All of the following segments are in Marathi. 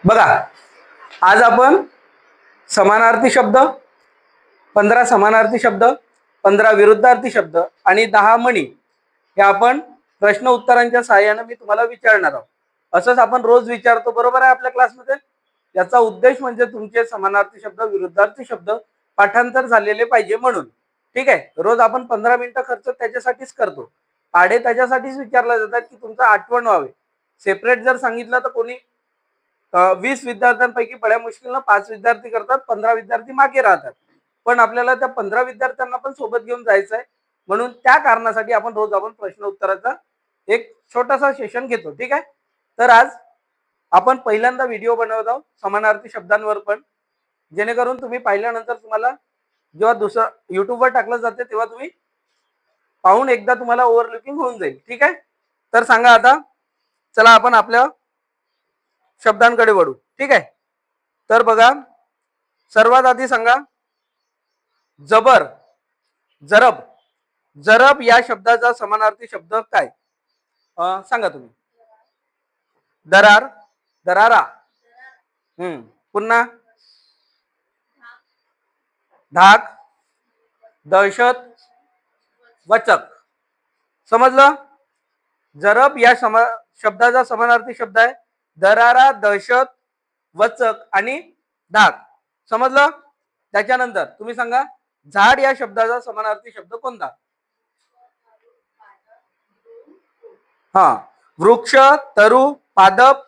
बघा, आज आपण समानार्थी शब्द, 15 समानार्थी शब्द, 15 विरुद्धार्थी शब्द आणि 10 म्हणी हे आपण प्रश्न उत्तरांच्या सहाय्याने मी तुम्हाला विचारणार आहोत. असंच आपण रोज विचारतो, बरोबर आहे आपल्या क्लासमध्ये. याचा उद्देश म्हणजे तुमचे समानार्थी शब्द, विरुद्धार्थी शब्द पाठांतर झालेले पाहिजे म्हणून. ठीक आहे, रोज आपण 15 मिनिटं खर्च त्याच्यासाठीच करतो. पाढे त्याच्यासाठीच विचारले जातात की तुमचं आठवण व्हावे. सेपरेट जर सांगितलं तर कोणी 20 विद्यार्थ्यांपैकी बड्या मुश्किलनं 5 विद्यार्थी करतात, 15 विद्यार्थी मागे राहतात. पण आपल्याला त्या 15 विद्यार्थ्यांना पण सोबत घेऊन जायचं आहे, म्हणून त्या कारणासाठी आपण रोज प्रश्न उत्तराचा एक छोटासा सेशन घेतो. ठीक आहे, तर आज आपण पहिल्यांदा व्हिडिओ बनवत आहोत समानार्थी शब्दांवर, पण जेणेकरून तुम्ही पाहिल्यानंतर तुम्हाला जेव्हा दुसरं युट्यूबवर टाकलं जाते तेव्हा तुम्ही पाहून एकदा तुम्हाला ओव्हरलुकिंग होऊन जाईल. ठीक आहे, तर सांगा आता, चला आपण आपल्या शब्दांकडे वळू. ठीक आहे, तर बघा, सर्वात आधी सांगा जबर, जरब. जरब या शब्दाचा समानार्थी शब्द काय? सांगा तुम्ही. दरार, दरारा. पुन्हा धाक, दहशत, वचक. समजलं? जरब या शब्दाचा समानार्थी शब्द आहे दरारा, दहशत, वचक आणि धाक. समजलं? त्याच्यानंतर तुम्ही सांगा झाड या शब्दाचा समानार्थी शब्द कोणता? वृक्ष, तरु, पादप,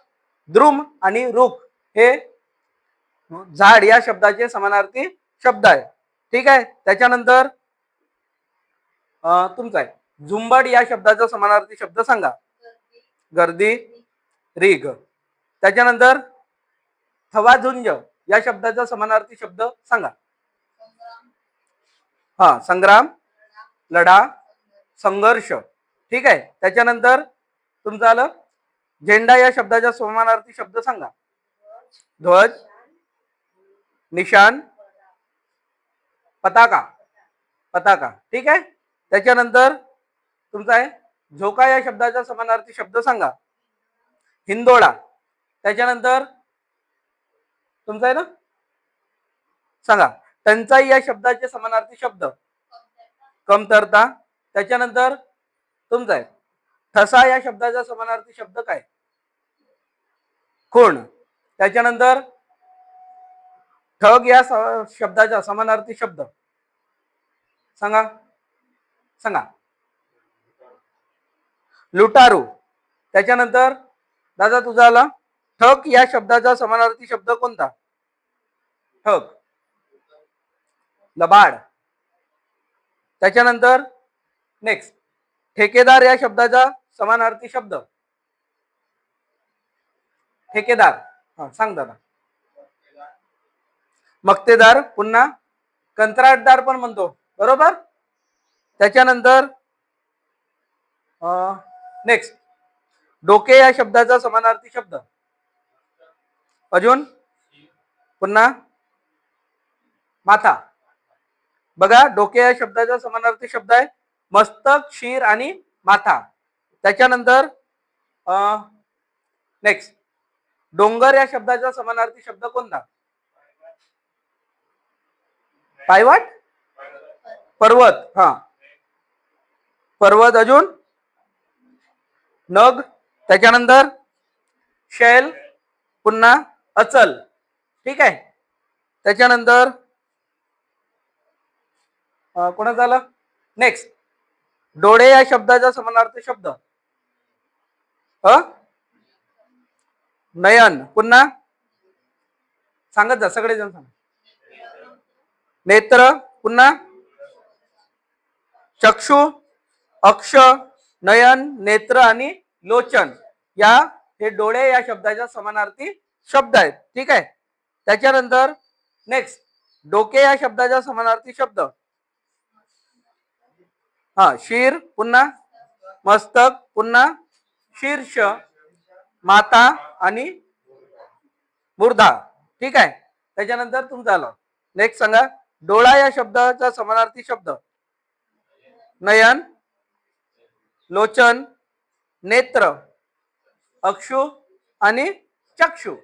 द्रुम आणि रुख हे झाड या शब्दाचे समानार्थी शब्द आहे. ठीक आहे, त्याच्यानंतर तुमचा आहे झुंबड या शब्दाचा समानार्थी शब्द सांगा. गर्दी, रिग. त्याच्यानंतर थवाझुंज या शब्दाचा समानार्थी शब्द सांगा. संग्राम, लढा, संघर्ष. ठीक आहे, त्याच्यानंतर तुमचं आलं झेंडा या शब्दाचा समानार्थी शब्द सांगा. ध्वज, निशान, पताका, पताका. ठीक आहे, त्याच्यानंतर तुमचा आहे झोका या शब्दाचा समानार्थी शब्द सांगा. हिंदोळा. त्याच्यानंतर तुमचा आहे ना, सांगा टंचाई या शब्दाचे समानार्थी शब्द. कमतरता. त्याच्यानंतर तुमचा आहे ठसा या शब्दाचा समानार्थी शब्द काय? खूण. त्याच्यानंतर ठग या शब्दाचा समानार्थी शब्द सांगा. सांगा. लुटारू. त्याच्यानंतर दादा तुझा आला ठग या शब्दाचा समानार्थी शब्द कोणता? ठग, लबाड. त्याच्यानंतर नेक्स्ट ठेकेदार या शब्दाचा समानार्थी शब्द. ठेकेदार. सांग दादा. मक्तेदार. पुन्हा कंत्राटदार पण म्हणतो, बरोबर. त्याच्यानंतर नेक्स्ट डोके या शब्दाचा समानार्थी शब्द. अजून पुन्हा माथा. बघा, डोके या शब्दाचा समानार्थी शब्द आहे मस्तक, शीर आणि माथा. त्याच्यानंतर नेक्स्ट डोंगर या शब्दाचा समानार्थी शब्द कोणता? पायवाट, पर्वत. पर्वत. अजून नग. त्याच्यानंतर शैल, पुन्हा अचल. ठीक आहे, त्याच्यानंतर कोणाचं आलं नेक्स्ट डोळे या शब्दाचा समानार्थी शब्द. नयन. पुन्हा सांगत जा, सगळेजण सांगा. नेत्र. पुन्हा चक्षु, अक्ष, नयन, नेत्र आणि लोचन या हे डोळे या शब्दाच्या समानार्थी शब्द आहेत. ठीक आहे, त्याच्यानंतर नेक्स्ट डोके या शब्दाचा समानार्थी शब्द. शीर. पुन्हा मस्तक. पुन्हा शीर्ष, माता आणि मुर्धा. ठीक आहे, त्याच्यानंतर तुमचं आलं नेक्स्ट सांगा डोळा या शब्दाचा समानार्थी शब्द. नयन, लोचन, नेत्र, अक्षु आणि चक्षु.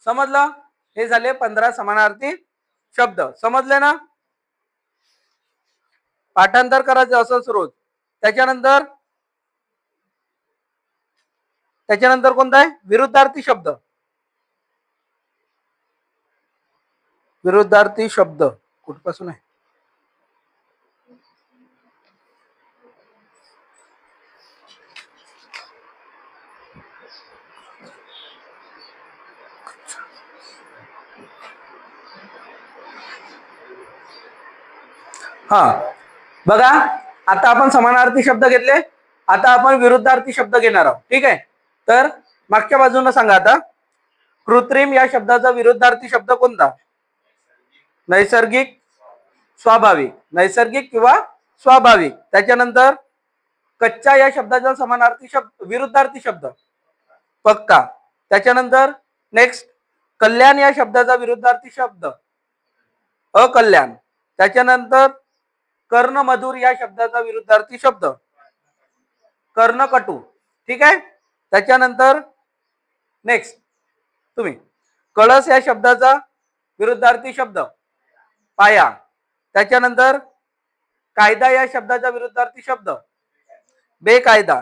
समजलं? हे झाले 15 समानार्थी शब्द. समजले ना? पाठांतर करायचं असंच रोज. त्याच्यानंतर कोणता आहे? विरुद्धार्थी शब्द. विरुद्धार्थी शब्द कुठपासून आहे? हा बघा, आता आपण समानार्थी शब्द घेतले, आता आपण विरुद्धार्थी शब्द घेणार आहोत. ठीक आहे, तर मागच्या बाजूने सांगा आता. कृत्रिम या शब्दाचा विरुद्धार्थी शब्द कोणता? नैसर्गिक, स्वाभाविक. नैसर्गिक किंवा स्वाभाविक. त्याच्यानंतर कच्चा या शब्दाचा समानार्थी शब्द विरुद्धार्थी शब्द पक्का. त्याच्यानंतर नेक्स्ट कल्याण या शब्दाचा विरुद्धार्थी शब्द अकल्याण. त्याच्यानंतर कर्णमधुर या शब्दाचा विरुद्धार्थी शब्द कर्णकटू. ठीक आहे. त्याच्यानंतर नेक्स्ट तुम्ही कळस या शब्दाचा विरुद्धार्थी शब्द पाया. त्याच्यानंतर कायदा या शब्दाचा विरुद्धार्थी शब्द बेकायदा.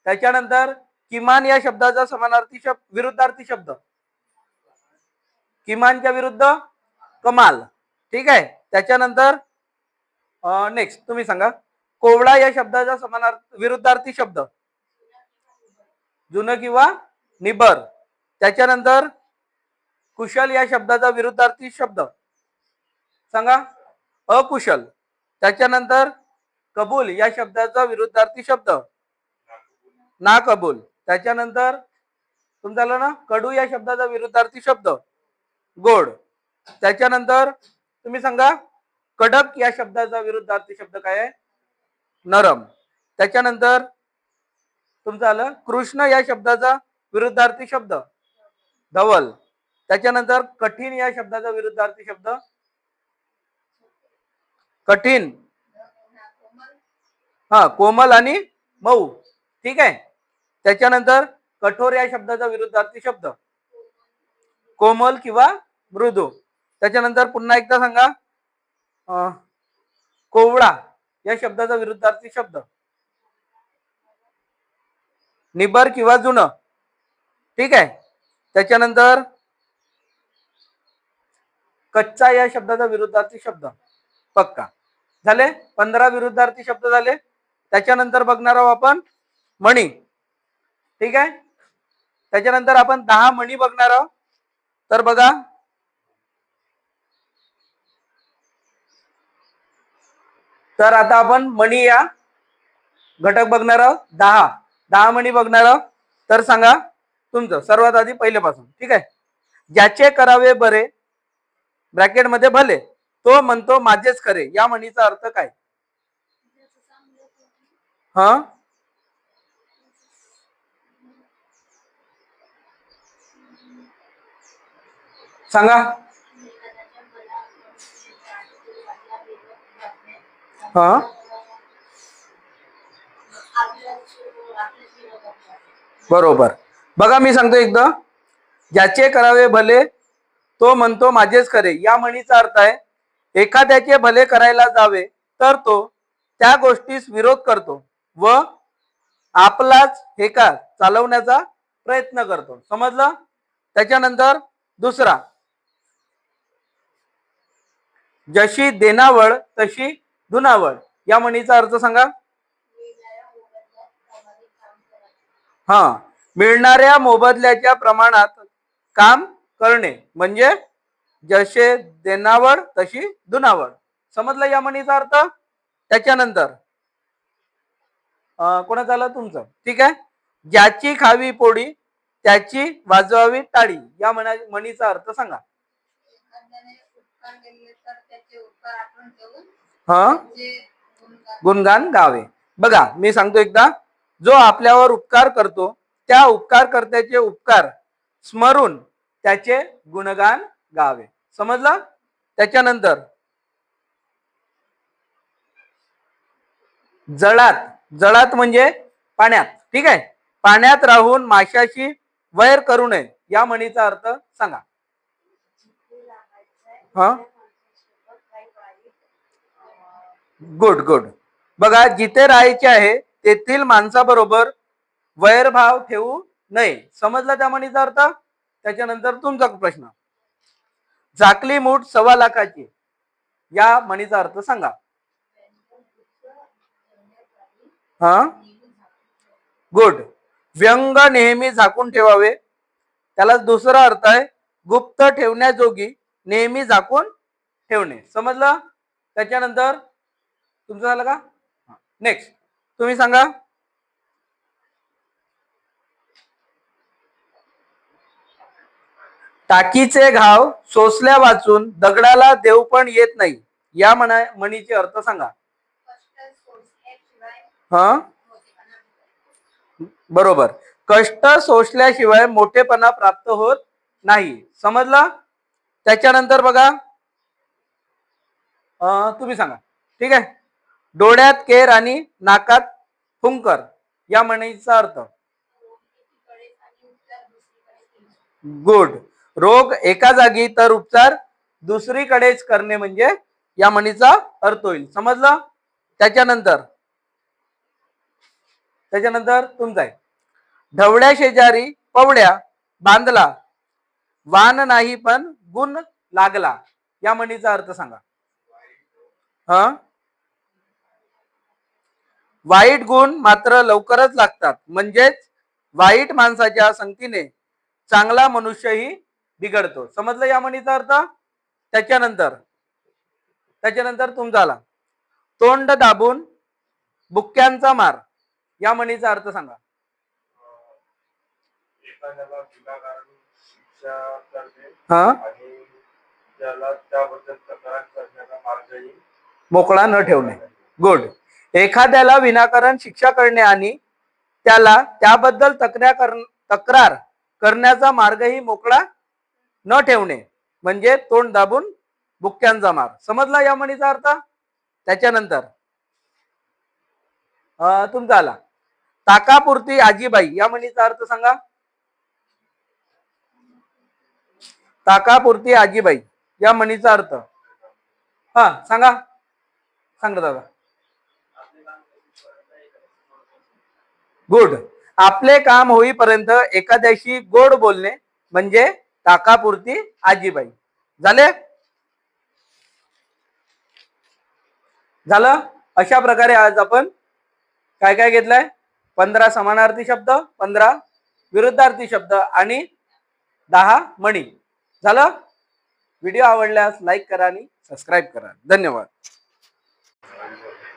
त्याच्यानंतर किमान या शब्दाचा समानार्थी शब्द विरुद्धार्थी शब्द किमानच्या विरुद्ध कमाल. ठीक आहे. त्याच्यानंतर नेक्स्ट तुम्ही सांगा. कोवळा या शब्दाचा समानार्थी विरुद्धार्थी शब्द जुनं किंवा निबर. त्याच्यानंतर कुशल या शब्दाचा विरुद्धार्थी शब्द सांगा अकुशल. त्याच्यानंतर कबूल या शब्दाचा विरुद्धार्थी शब्द ना कबूल. त्याच्यानंतर तुमचं झालं ना. कडू या शब्दाचा विरुद्धार्थी शब्द गोड. त्याच्यानंतर तुम्ही सांगा कडक या शब्दाचा विरुद्धार्थी शब्द काय आहे? नरम. त्याच्यानंतर तुमचं आलं कृष्ण या शब्दाचा विरुद्धार्थी शब्द धवल. त्याच्यानंतर कठीण या शब्दाचा विरुद्धार्थी शब्द कठीण. हा कोमल आणि मऊ. ठीक आहे. त्याच्यानंतर कठोर या शब्दाचा विरुद्धार्थी शब्द कोमल किंवा मृदू. त्याच्यानंतर पुन्हा एकदा सांगा कोवळा या शब्दाचा विरुद्धार्थी शब्द निबर किंवा जुनं. ठीक आहे. त्याच्यानंतर कच्चा या शब्दाचा विरुद्धार्थी शब्द पक्का. झाले 15 विरुद्धार्थी शब्द झाले. त्याच्यानंतर बघणार आहोत आपण मणी. ठीक आहे. त्याच्यानंतर आपण 10 मणी बघणार आहोत. तर बघा तर आता आपण मणी या घटक बघणार आहोत. 10 मणी बघणार आहोत. तर सांगा तुमचं सर्वात आधी पहिल्यापासून. ठीक आहे. ज्याचे करावे बरे ब्रॅकेटमध्ये भले तो म्हणतो माझेच खरे या म्हणीचा अर्थ काय? हा सांगा. हा बरोबर. बघा मी सांगतो एकदा. ज्याचे करावे भले तो म्हणतो माझेच खरे या म्हणीचा अर्थ आहे एखाद्याचे भले करायला जावे तर तो त्या गोष्टीस विरोध करतो व आपलाच हेका चालवण्याचा प्रयत्न करतो. समजलं? त्याच्यानंतर दुसरा जशी देनावळ तशी धुनावळ या म्हणीचा अर्थ सांगा. हा मिळणाऱ्या मोबदल्याच्या प्रमाणात काम करणे म्हणजे जसे देनावळ तशी धुनावळ. समजलं या म्हणीचा अर्थ? त्याच्यानंतर कोणाचं आलं तुमचं? ठीक आहे. ज्याची खावी पोळी त्याची वाजवावी टाळी या म्हणीचा अर्थ सांगा. हा गुणगान गावे. बघा मी सांगतो एकदा. जो आपल्यावर उपकार करतो त्या उपकारकर्त्याचे उपकार स्मरून त्याचे गुणगान गावे. समजलं? त्याच्यानंतर जळात म्हणजे पाण्यात. ठीक आहे. पाण्यात राहून माशाशी वैर करू नये या म्हणीचा अर्थ सांगा. हा, गुड गुड. बघा, जिथे राहायचे आहे तेथील माणसाबरोबर वैरभाव ठेवू नये. समजला त्या म्हणीचा अर्थ? त्याच्यानंतर तुमचा प्रश्न. झाकली मूठ 1.25 लाखाची, या म्हणीचा अर्थ सांगा. हा, गुड. व्यंग नेहमी झाकून ठेवावे, त्याला दुसरा अर्थ आहे गुप्त ठेवण्याजोगी नेहमी झाकून ठेवणे. समजलं? त्याच्यानंतर तुमचं झालं का? नेक्स्ट तुम्ही सांगा. टाकीचे घाव सोसल्या वाचून दगडाला देव पण येत नाही, या म्हणीचे अर्थ सांगा. हा, बरोबर. कष्ट सोसल्याशिवाय मोठेपणा प्राप्त होत नाही. समजलं? त्याच्यानंतर बघा, तुम्ही सांगा. ठीक आहे. डोळ्यात केर आणि नाकात फुंकर, या म्हणीचा अर्थ. गुड. रोग एका जागी तर उपचार दुसरीकडेच करणे म्हणजे या म्हणीचा अर्थ होईल. समजलं? त्याच्यानंतर तुमचा आहे. ढवळ्या शेजारी पवड्या बांधला, वान नाही पण गुण लागला, या म्हणीचा अर्थ सांगा. हा, वाईट गुण मात्र लवकरच लागतात, म्हणजेच वाईट माणसाच्या संगतीने चांगला मनुष्यही बिघडतो. समजलं या म्हणीचा अर्थ? त्याच्यानंतर तुमचा आला. तोंड दाबून बुक्क्यांचा मार, या म्हणीचा अर्थ सांगा. हा, मोकळा न ठेवणे. गुड. एखाद्याला विनाकारण शिक्षा करणे आणि त्याला त्याबद्दल तक्रार करण्याचा मार्गही मोकळा न ठेवणे म्हणजे तोंड दाबून बुक्क्यांचा मार. समजला या म्हणीचा अर्थ? त्याच्यानंतर तुमचा आला. ताकापुरती आजीबाई, या म्हणीचा अर्थ सांगा. ताकापुरती आजीबाई, या म्हणीचा अर्थ. हा, सांगा दादा. गुड. आपले काम होईपर्यंत एखाद्याशी गोड बोलणे म्हणजे ताकापुरती आजीबाई. झालं? अशा प्रकारे आज आपण काय काय घेतलंय? 15 समानार्थी शब्द, 15 विरुद्धार्थी शब्द आणि 10 म्हणी. झालं? व्हिडिओ आवडल्यास लाईक करा आणि सबस्क्राईब करा. धन्यवाद.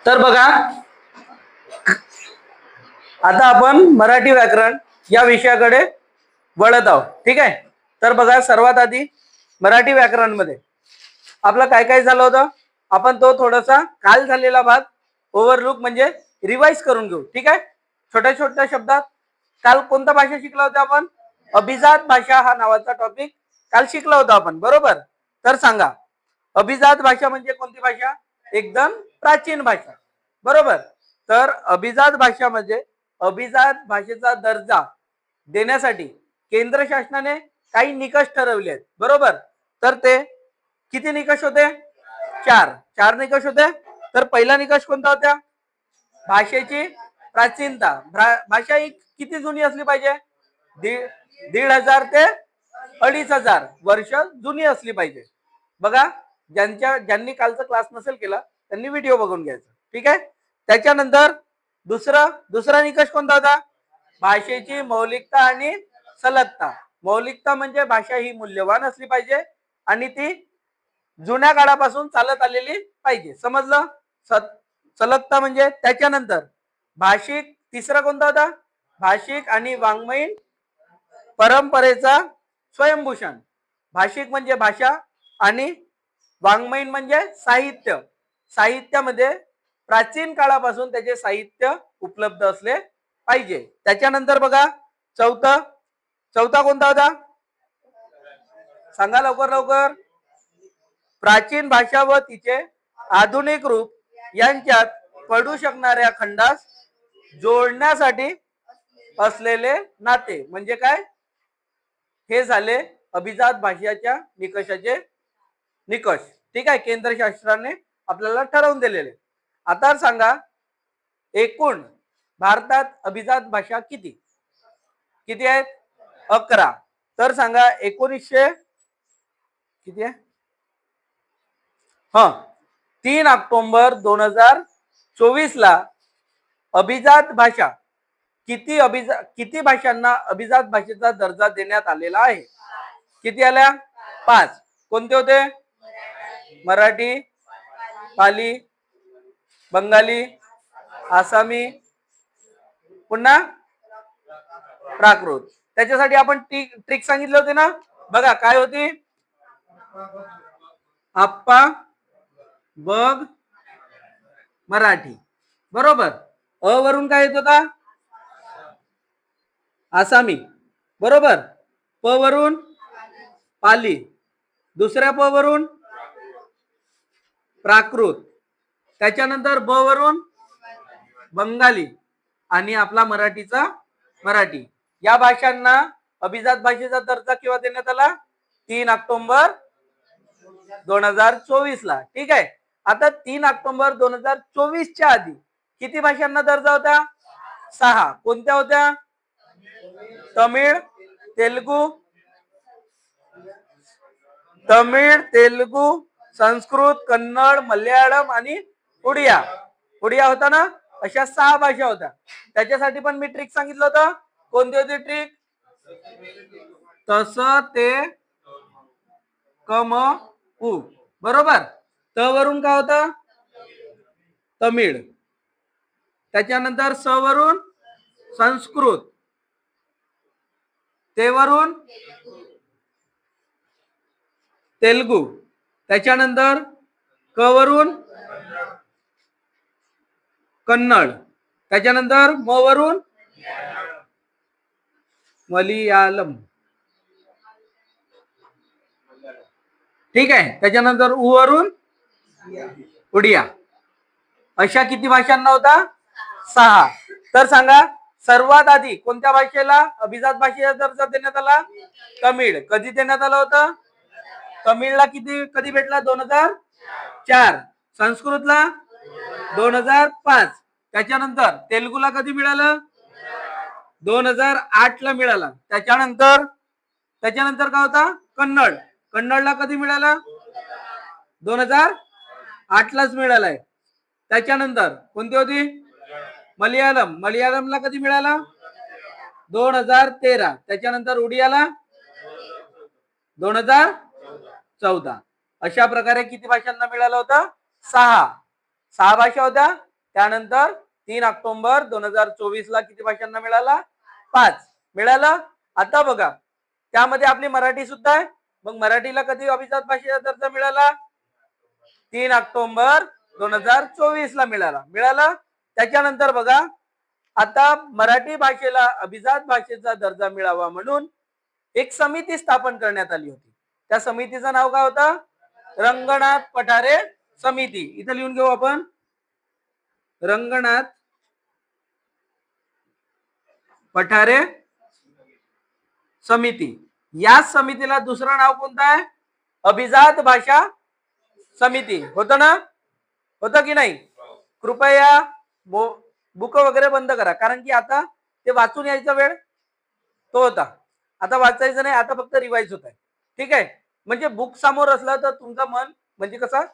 तर बघा, आता आपण मराठी व्याकरण या विषयाकडे वळत आहोत. ठीक आहे. तर बघा, सर्वात आधी मराठी व्याकरण मध्ये आपलं काय काय झालं होतं, आपण तो थोडासा काल झालेला भाग ओव्हरलुक म्हणजे रिवाइज करून घेऊ. ठीक आहे. छोट्या छोट्या शब्दात काल कोणता भाषा शिकला होता आपण? अभिजात भाषा हा नावाचा टॉपिक काल शिकला होता आपण, बरोबर? तर सांगा, अभिजात भाषा म्हणजे कोणती भाषा? एकदम प्राचीन भाषा, बरोबर? तर अभिजात भाषा म्हणजे अभिजात भाषेचा दर्जा देण्यासाठी केंद्र शासनाने काही निकष ठरवले आहेत, बरोबर? तर ते किती निकष होते? 4 निकष होते. तर पहिला निकष कोणता होता? भाषेची प्राचीनता. भाषा ही किती जुनी असली पाहिजे? 1500 ते 2500 वर्ष जुनी असली पाहिजे. बघा, ज्यांनी कालचा क्लास नसेल केला त्यांनी व्हिडिओ बघून घ्यायचा. ठीक आहे. त्याच्यानंतर दुसरा निकष कोणता होता? भाषेची मौलिकता आणि सलगता. मौलिकता म्हणजे भाषा ही मूल्यवान असली पाहिजे आणि ती जुन्या काळापासून चालत आलेली पाहिजे. समजलं? सलगता म्हणजे त्याच्यानंतर भाषिक. तिसरा कोणता होता? भाषिक आणि वाङ्मयीन परंपरेचा स्वयंभूषण. भाषिक म्हणजे भाषा आणि वाङ्मयीन म्हणजे साहित्य. साहित्यामध्ये प्राचीन काळापासून त्याचे साहित्य उपलब्ध असले पाहिजे. त्याच्यानंतर बघा, चौथा कोणता होता? सांगा लवकर. प्राचीन भाषा व तिचे आधुनिक रूप यांच्यात पडू शकणाऱ्या खंडास जोडण्यासाठी असलेले नाते म्हणजे काय? हे झाले अभिजात भाषेच्या निकषाचे निकष, ठीक आहे, केंद्र शासनाने आपल्याला ठरवून दिलेले. आता सांगा एकूण भारतात अभिजात भाषा किती किती आहेत? 11. तर सांगा 1900 किती आहे? 3 ऑक्टोबर 2024 ला अभिजात भाषा किती भाषांना अभिजात भाषेचा दर्जा देण्यात आलेला आहे? किती आल्या? 5. कोणते होते? मराठी, पाली, बंगाली, आसामी, पुन्हा प्राकृत. त्याच्यासाठी आपण ट्रिक सांगितले होते ना, बघा काय होती? आप्पा, बग, मराठी, बरोबर. अ वरून काय येत होता? आसामी, बरोबर. प वरून पाली, दुसऱ्या प वरून प्राकृत, त्याच्यानंतर ब वरून बंगाली आणि आपला मराठीचा मराठी. या भाषांना अभिजात भाषेचा दर्जा केव्हा देण्यात आला? 3 ऑक्टोबर 2024 ला. ठीक आहे. आता 3 ऑक्टोबर 2024 च्या आधी किती भाषांना दर्जा होता? 6. कोणत्या होत्या? तमिळ, तेलुगू, संस्कृत, कन्नड, मल्याळम आणि उडिया. उडिया होता ना. अशा 6 भाषा होत्या. त्याच्यासाठी पण मी ट्रिक सांगितलं होतं. कोणती होती ट्रिक? तस ते कम उ, बरोबर. त वरून काय होतं? तमिळ, त्याच्यानंतर स वरून संस्कृत, ते वरून तेलुगू, त्याच्यानंतर क वरून कन्नड, त्याच्यानंतर म वरून मल्याळम, ठीक आहे. त्याच्यानंतर उ वरून उडिया. अशा किती भाषांना होता? 6. तर सांगा सर्वात आधी कोणत्या भाषेला अभिजात भाषेचा दर्जा देण्यात आला? तमिळ. कधी देण्यात आला होता? तमिळला कधी भेटला? 2004. संस्कृतला 2005. त्याच्यानंतर तेलुगूला कधी मिळालं? 2008 ला मिळाला. त्याच्यानंतर काय होता? कन्नडला कधी मिळाला? 2008 लाच मिळालाय. त्याच्यानंतर कोणती होती? मल्याळमला कधी मिळाला? 2013. त्याच्यानंतर उडियाला 2014. अशा प्रकारे किती भाषांना मिळालं होतं? 6 भाषा होत्या. त्यानंतर 3 ऑक्टोबर 2024 ला किती भाषांना मिळाला? 5 मिळालं. आता बघा त्यामध्ये आपली मराठी सुद्धा आहे. मग मराठीला कधी अभिजात भाषेचा दर्जा मिळाला? 3 ऑक्टोबर 2024 ला मिळाला. त्याच्यानंतर बघा आता मराठी भाषेला अभिजात भाषेचा दर्जा मिळावा म्हणून एक समिती स्थापन करण्यात आली होती. त्या समितीचं नाव काय होतं? रंगनाथ पठारे समिती. इथं लिहून घेऊ आपण, रंगनाथ पठारे समिती. या समितीला दुसरं नाव कोणतं आहे? अभिजात भाषा समिती. होतं ना? होतं की नाही? कृपया बुक वगैरे बंद करा, कारण की आता ते वाचून यायचा वेळ तो होता. आता वाचायचं नाही, आता फक्त रिवाइज होत आहे. ठीक आहे. म्हणजे बुक समोर असलं तर तुमचं मन म्हणजे कसं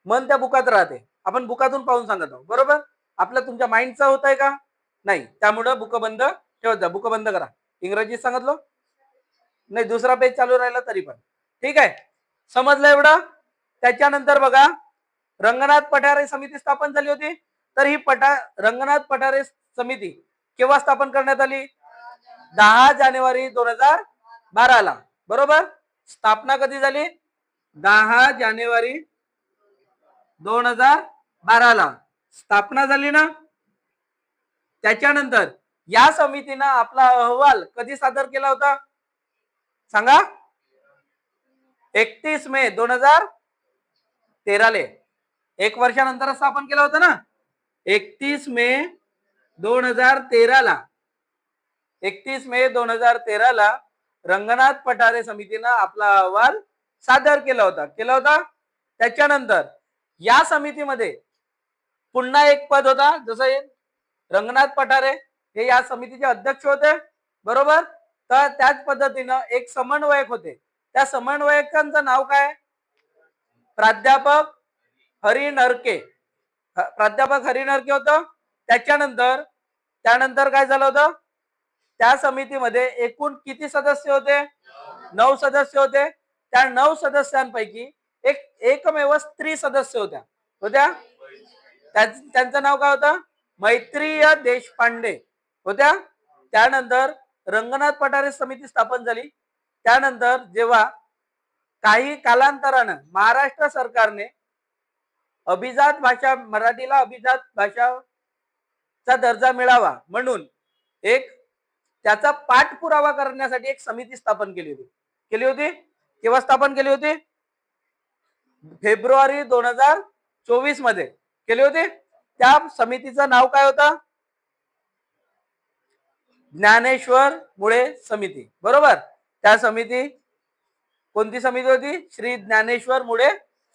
मन त्या बुकात राहते. आपण बुकातून पाहून सांगत आहोत, बरोबर. आपल्या तुमच्या माइंडचा होत आहे का? नाही. त्यामुळे बुक बंद ठेवत जा. बुक बंद करा. इंग्रजीत सांगितलं नाही, दुसरा पेज चालू राहिला तरी पण ठीक आहे. समजलं एवढं? त्याच्यानंतर बघा रंगनाथ पठारे समिती स्थापन झाली होती. तर ही रंगनाथ पठारे समिती केव्हा स्थापन करण्यात आली? 10 जानेवारी 2012 ला, बरोबर. स्थापना कधी झाली? 10 जानेवारी 2012 ला स्थापना झाली ना. त्याच्यानंतर या समितीनं आपला अहवाल कधी सादर केला होता सांगा? 31 मे 2013 ले. 1 वर्षानंतर स्थापन केलं होतं ना. 31 मे 2013 ला 31 मे 2013 ला रंगनाथ पठारे समितीनं आपला अहवाल सादर केला होता. त्याच्यानंतर या समितीमध्ये पुन्हा एक पद होता, जसं रंगनाथ पठारे हे या समितीचे अध्यक्ष होते, बरोबर. तर त्याच पद्धतीनं एक समन्वयक होते. त्या समन्वयकांचं नाव काय? प्राध्यापक हरी नरके. प्राध्यापक हरी नरके होतं. त्यानंतर काय झालं होतं? त्या समितीमध्ये एकूण किती सदस्य होते? 9 सदस्य होते. त्या 9 सदस्यांपैकी एकमेव स्त्री सदस्य होत्या. त्यांचं नाव काय होतं? मैत्रीय देशपांडे होत्या. त्यानंतर रंगनाथ पठारे समिती स्थापन झाली. त्यानंतर जेव्हा काही कालांतरानं महाराष्ट्र सरकारने अभिजात भाषा, मराठीला अभिजात भाषाचा दर्जा मिळावा म्हणून त्याचा पाठपुरावा करण्यासाठी एक समिती स्थापन केली होती. केव्हा स्थापन केली होती? फेब्रुवारी 2024 मध्ये केली होती. त्या समितीचं नाव काय होतं? ज्ञानेश्वर मुळे समिती, बरोबर. त्या समिती कोणती समिती होती? श्री ज्ञानेश्वर मुळे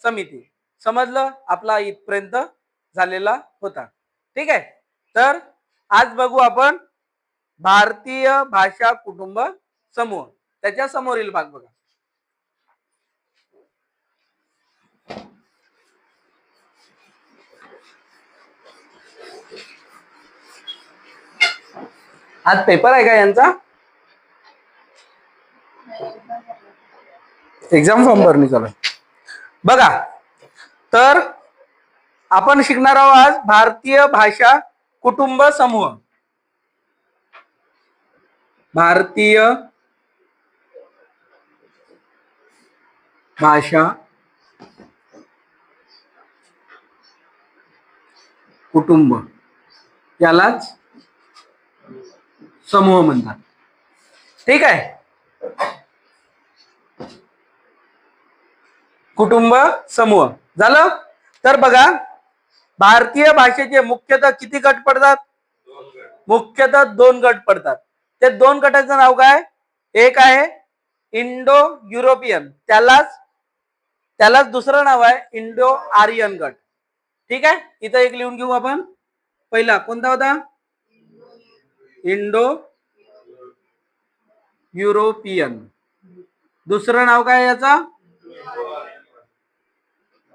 समिती. समजलं? आपला इथपर्यंत झालेला होता. ठीक आहे. तर आज बघू आपण भारतीय भाषा कुटुंब समूह. त्याच्या समोरील भाग बघा. आज पेपर आहे का यांचा? एक्झाम फॉर्म भरणी चालू बघा. तर आपण शिकणार आहोत आज भारतीय भाषा कुटुंब समूह. भारतीय भाषा कुटुंब यालाच समूह म्हणतात. ठीक आहे. कुटुंब समूह झालं. तर बघा, भारतीय भाषेचे मुख्यतः किती गट पडतात? मुख्यतः 2 गट पडतात. ते 2 गटाचं नाव काय? एक आहे इंडो युरोपियन, त्यालाच दुसरं नाव आहे इंडो आर्यन गट. ठीक आहे. इथं एक लिहून घेऊ आपण. पहिला कोणता होता? Indo European. दुसरं नाव काय याचा?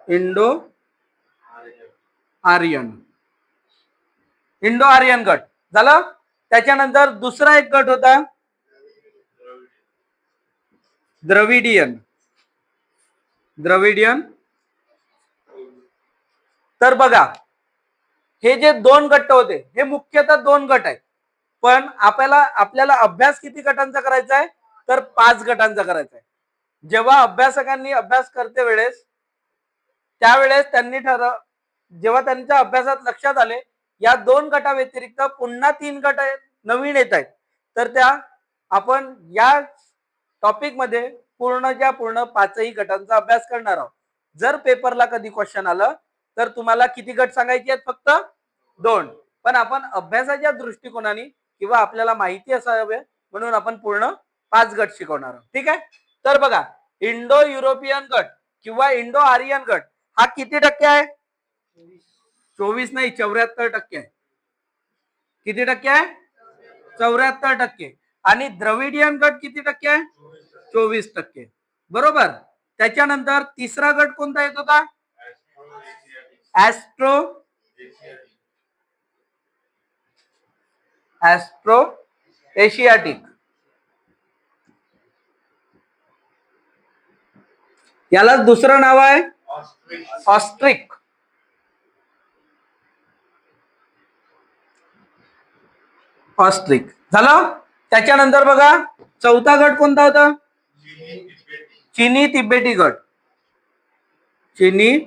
Indo Aryan. इंडो आर्यन गट झालं. त्याच्यानंतर दुसरा एक गट होता द्रविडियन. तर बघा, हे जे 2 गट होते हे मुख्यतः 2 गट आहेत. पण आपल्याला अभ्यास किती गटांचा करायचा आहे? तर 5 गटांचा करायचा आहे. जेव्हा अभ्यासकांनी अभ्यास करते वेळेस त्यावेळेस त्यांनी जेव्हा त्यांच्या अभ्यासात लक्षात आले या 2 गटा व्यतिरिक्त पुन्हा 3 गट नवीन येत आहेत, तर त्या आपण या टॉपिक मध्ये पूर्ण 5ही गटांचा अभ्यास करणार आहोत. जर पेपरला कधी क्वेश्चन आलं तर तुम्हाला किती गट सांगायचे आहेत? फक्त 2. पण आपण अभ्यासाच्या दृष्टिकोनाने किंवा आपल्याला माहिती असावे म्हणून आपण पूर्ण 5 गट शिकवणार आहोत. ठीक आहे. तर बघा, इंडो युरोपियन गट किंवा इंडो आर्यन गट हा किती टक्के आहे? 24 नाही, 74% आहे. किती टक्के आहे? 74%. आणि द्रविडियन गट किती टक्के आहे? 24%. बरोबर. त्याच्यानंतर तिसरा गट कोणता येत होता? Astro Asiatic. याला दुसरं नाव आहे ऑस्ट्रिक. झालं. त्याच्यानंतर बघा, चौथा गट कोणता होता? चीनी तिबेटी गट. चीनी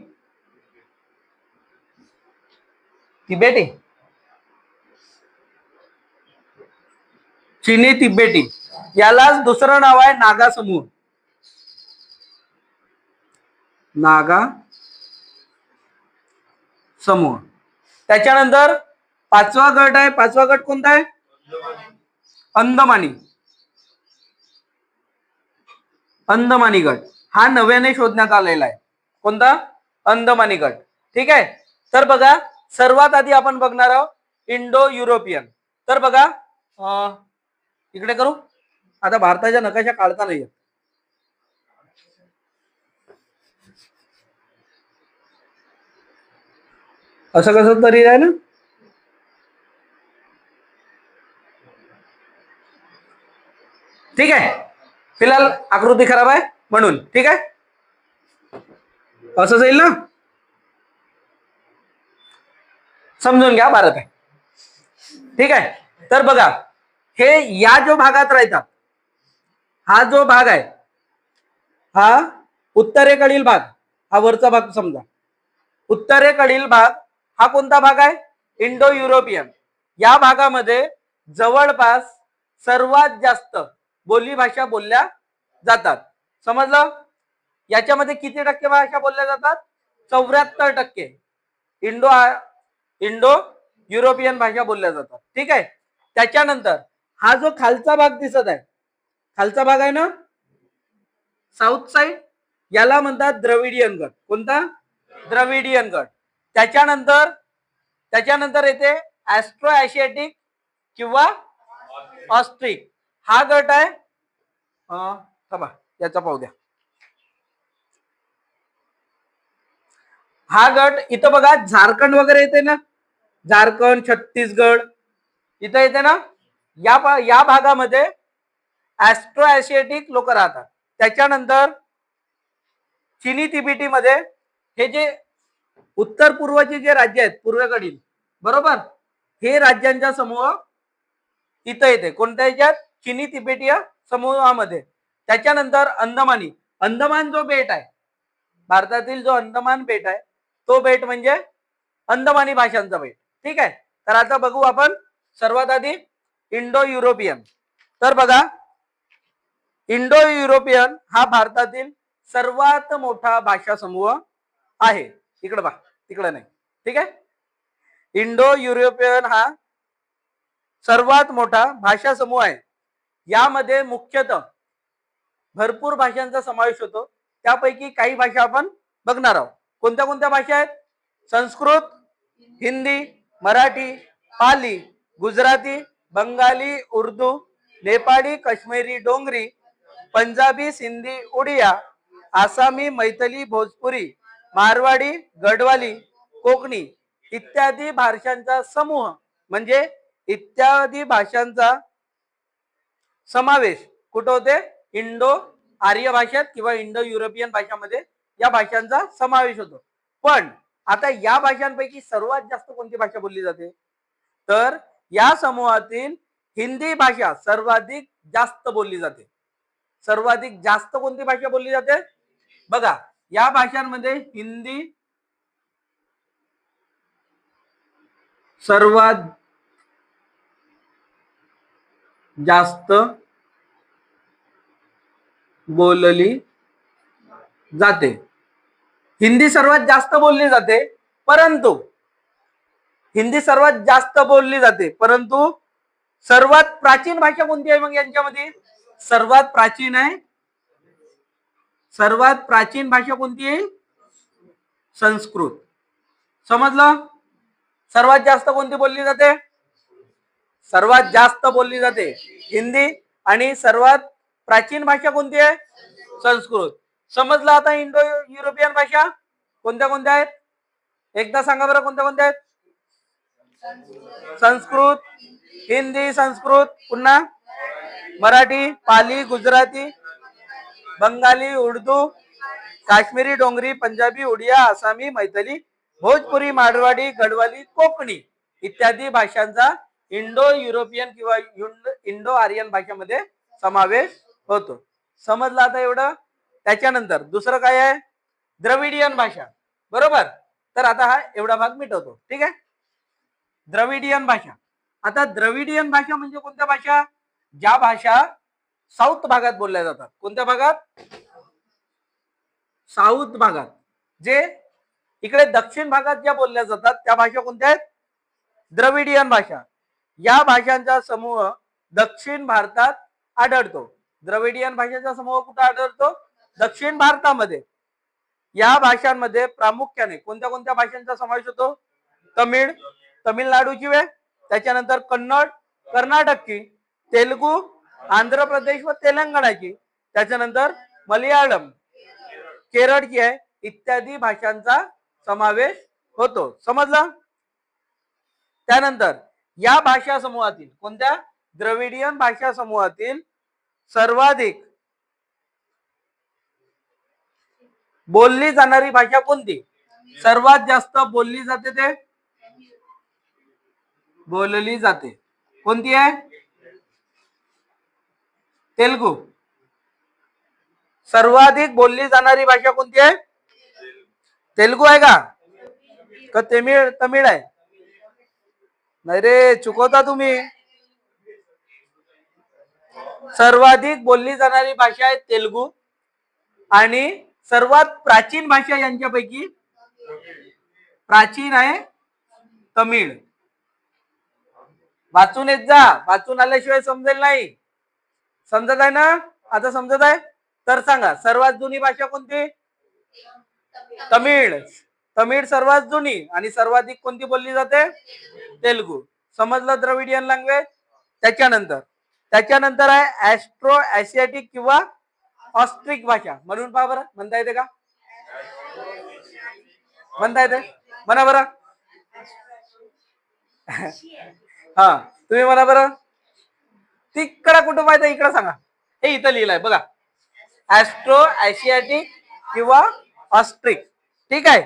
तिबेटी. यालाच दुसरं नाव आहे नागा समूह. त्याच्यानंतर 5वा गट आहे. 5वा गट कोणता आहे? अंदमानी गट. हा नव्याने शोधण्यात आलेला आहे. कोणता? अंदमानी गट. ठीक आहे. तर बघा सर्वात आधी आपण बघणार आहोत इंडो युरोपियन. तर बघा इकडे करू. आता भारताच्या नकाशा काढता नाही येत. असं कसं तरी आहे ना. ठीक आहे. फिलहाल आकृती खराब आहे म्हणून. ठीक आहे. असं जाईल ना. समजून घ्या भारत आहे. ठीक आहे. तर बघा हे या जो भागात राहतात, हा जो भाग आहे हा उत्तरेकडील भाग, हा वरचा भाग समजा. उत्तरेकडील भाग हा कोणता भाग आहे? Indo European. या भागामध्ये जवळपास सर्वात जास्त बोलीभाषा बोलल्या जातात. समजलं? याच्यामध्ये किती टक्के भाषा बोलल्या जातात? 74% इंडो युरोपियन भाषा बोलल्या जातात. ठीक आहे. त्याच्यानंतर हा जो खालचा भाग दिसत आहे, खालचा भाग आहे ना साऊथ साइड, याला म्हणतात द्रविडियन गट. कोणता? द्रविडियन गट. त्याच्यानंतर येते ऍस्ट्रो आशियाटिक किंवा ऑस्ट्रिक, हा गट आहे. याचा पाहू द्या. हा गट इथं बघा झारखंड वगैरे येते ना, झारखंड, छत्तीसगड इथं येते ना. या भागामध्ये ऍस्ट्रो आशियाटिक लोक राहतात. त्याच्यानंतर चिनी तिबेटी मध्ये हे जे उत्तर पूर्वचे जे राज्य आहेत पूर्वेकडील, बरोबर, हे राज्यांचा समूह इथं येते. कोणत्या याच्यात? चिनी तिबेटिया समूहामध्ये. त्याच्यानंतर अंदमान जो बेट आहे, भारतातील जो अंदमान बेट आहे, तो बेट म्हणजे अंदमानी भाषांचा बेट. ठीक आहे. तर आता बघू आपण सर्वात आधी इंडो युरोपियन. तर बघा इंडो युरोपियन हा भारतातील सर्वात मोठा भाषा समूह आहे. इकडे बघा, तिकडे नाही. ठीक आहे. इंडो युरोपियन हा सर्वात मोठा भाषा समूह आहे. यामध्ये मुख्यतः भरपूर भाषांचा समावेश होतो. त्यापैकी काही भाषा आपण बघणार आहोत. कोणत्या कोणत्या भाषा आहेत? संस्कृत, हिंदी, मराठी, पाली, गुजराती, बंगाली, उर्दू, नेपाळी, काश्मीरी, डोंगरी, पंजाबी, सिंधी, उडिया, आसामी, मैथिली, भोजपुरी, मारवाडी, गढवाली, कोकणी इत्यादी भाषांचा समूह म्हणजे इत्यादी भाषांचा समावेश कुठं होते? इंडो आर्य भाषेत किंवा इंडो युरोपियन भाषामध्ये या भाषांचा समावेश होतो. पण आता या भाषांपैकी सर्वात जास्त कोणती भाषा बोलली जाते? तर या समूहातील हिंदी भाषा सर्वाधिक जास्त बोलली जाते. सर्वाधिक जास्त कोणती भाषा बोलली जाते? बघा या भाषांमध्ये हिंदी सर्वात जास्त बोलली जाते. हिंदी सर्वात जास्त बोलली जाते, परंतु हिंदी सर्वात जास्त बोलली जाते, परंतु सर्वात प्राचीन भाषा कोणती आहे मग यांच्यामध्ये? सर्वात प्राचीन आहे, सर्वात प्राचीन भाषा कोणती आहे? संस्कृत. समजलं? सर्वात जास्त कोणती बोलली जाते? सर्वात जास्त बोलली जाते हिंदी. आणि सर्वात प्राचीन भाषा कोणती आहे? संस्कृत. समजलं? आता इंडो युरोपियन भाषा कोणत्या कोणत्या आहेत? एकदा सांगा बरं, कोणत्या कोणत्या आहेत? संस्कृत, हिंदी, संस्कृत, पुन्हा मराठी, पाली, गुजराती, बंगाली, उर्दू, काश्मीरी, डोंगरी, पंजाबी, उडिया, आसामी, मैथिली, भोजपुरी, मारवाडी, गढवाली, कोकणी इत्यादी भाषांचा इंडो युरोपियन किंवा इंडो आर्यन भाषेमध्ये समावेश होतो. समजलं आता एवढं? त्याच्यानंतर दुसरं काय आहे? द्रविडियन भाषा. बरोबर. तर आता हा एवढा भाग मिटवतो. ठीक आहे. द्रविडियन भाषा. आता द्रविडियन भाषा म्हणजे कोणत्या भाषा? ज्या भाषा साऊथ भागात बोलल्या जातात. कोणत्या भागात? साऊथ भागात. जे इकडे दक्षिण भागात ज्या बोलल्या जातात त्या भाषा कोणत्या आहेत? द्रविडियन भाषा. या भाषांचा समूह दक्षिण भारतात आढळतो. द्रविडियन भाषेचा समूह कुठे आढळतो? दक्षिण भारतामध्ये या भाषांमध्ये प्रामुख्याने कोणत्या कोणत्या भाषांचा समावेश होतो? तमिळ, तमिळनाडूची वेळ, त्याच्यानंतर कन्नड, कर्नाटकची, तेलुगू, आंध्र प्रदेश व तेलंगणाची, त्याच्यानंतर मल्याळम, केरळची आहे, इत्यादी भाषांचा समावेश होतो. समजलं? त्यानंतर या भाषा समूहातील कोणत्या? द्रविडियन भाषा समूहातील सर्वाधिक बोलली जाणारी भाषा कोणती? सर्वात जास्त बोलली जाते ते बोलली जाते कोणती आहे? तेलुगू. सर्वाधिक बोलली जाणारी भाषा कोणती आहे? तेलुगू आहे का? तमिळ आहे? नाही रे, चुकवता तुम्ही. सर्वाधिक बोलली जाणारी भाषा आहे तेलुगू आणि सर्वात प्राचीन भाषा यांच्यापैकी प्राचीन आहे तमिळ. वाचून येत जा, वाचून आल्याशिवाय समजेल नाही. समजत आहे ना? आता समजत आहे तर सांगा, सर्वात जुनी भाषा कोणती? तमिळ. तमिळ सर्वात जुनी आणि सर्वाधिक कोणती बोलली जाते? तेलुगू. समजलं द्रविडियन लँग्वेज. त्याच्यानंतर आहे ऍस्ट्रो आशियाटिक किंवा ऑस्ट्रिक भाषा. म्हणून पहा बरं, म्हणता येते का? म्हणता येते? म्हणा बरं. हा, तुम्ही म्हणा बरं. तिकडं कुठं पाहिजे? इकडं सांगा. हे इथं लिहिलंय बघा, ऍस्ट्रो आशियाटिक किंवा ऑस्ट्रिक. ठीक आहे.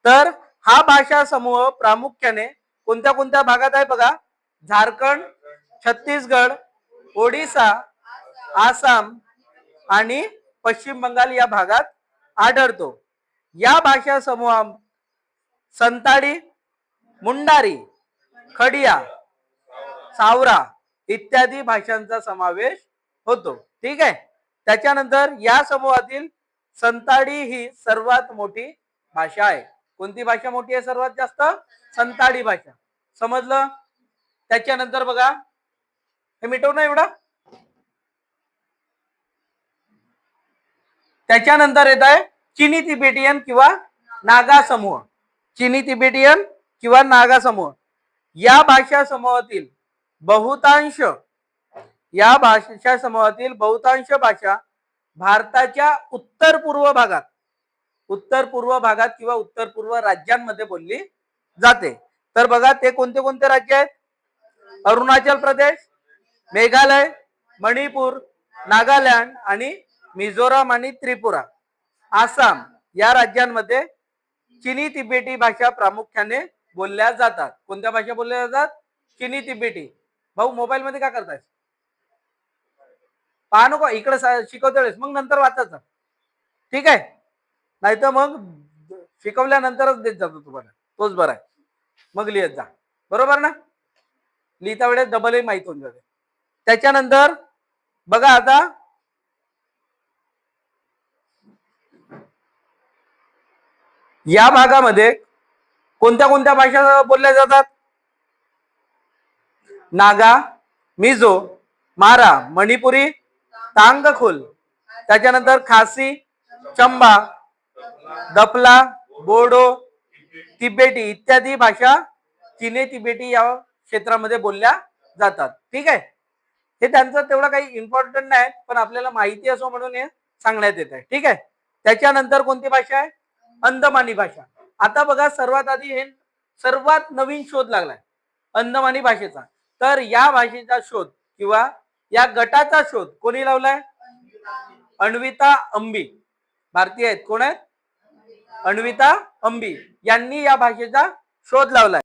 तर हा भाषा समूह प्रामुख्याने कोणत्या कोणत्या भागात आहे बघा? झारखंड, छत्तीसगड, ओडिसा, आसाम आणि पश्चिम बंगाल या भागात आढळतो. या भाषा समूहा संताडी, मुंडारी, खडिया, सावरा इत्यादी भाषांचा समावेश होतो. ठीक आहे. त्याच्यानंतर या समूहातील संताडी ही सर्वात मोठी भाषा आहे. कोणती भाषा मोठी आहे सर्वात जास्त? संताडी भाषा. समजलं? त्याच्यानंतर बघा, हे मिटव ना एवढा. त्याच्यानंतर येत आहे चिनी तिबेटियन किंवा नागा समूह. चिनी तिबेटियन किंवा नागा समूह या भाषा समूहातील बहुतांश भाषा भारताच्या उत्तर पूर्व भागात किंवा उत्तर पूर्व राज्यांमध्ये बोलली जाते. तर बघा, ते कोणते कोणते राज्य आहेत? अरुणाचल प्रदेश, मेघालय, मणिपूर, नागालँड आणि मिझोराम आणि त्रिपुरा. आसाम या राज्यांमध्ये चिनी तिबेटी भाषा प्रामुख्याने बोलल्या जातात. कोणत्या भाषा बोलल्या जातात? चिनी तिबेटी. भाऊ, मोबाईल मध्ये काय करताय? पहा नको इकडे, शिकवते वेळेस मग नंतर वाचायचं. ठीक आहे? नाही तर मग शिकवल्यानंतरच देत जातो तुम्हाला, तोच बरा आहे. मग लिहित जा, बरोबर ना? लिहिता वेळेस डबलही माहित होऊन जाते. त्याच्यानंतर बघा, आता या भागामध्ये कोणत्या कोणत्या भाषा बोलल्या जातात? नागा, मिझो, मारा, मणिपुरी, तांगखुल, त्याच्यानंतर खासी, चंबा, दपला, बोडो, तिबेटी इत्यादी भाषा चिनी तिबेटी या क्षेत्रामध्ये बोलल्या जातात. ठीक आहे. हे त्यांचं तेवढं काही इम्पॉर्टंट नाही, पण आपल्याला माहिती असो म्हणून हे सांगण्यात येत आहे. ठीक आहे. त्याच्यानंतर कोणती भाषा आहे? अंदमानी भाषा. आता बघा, सर्वात आधी हे सर्वात नवीन शोध लागलाय अंदमानी भाषेचा. तर या भाषेचा शोध किंवा या गटाचा शोध कोणी लावलाय? अन्विता अंबी. भारतीय आहेत. कोण आहेत? अन्विता अंबी यांनी या भाषेचा शोध लावलाय.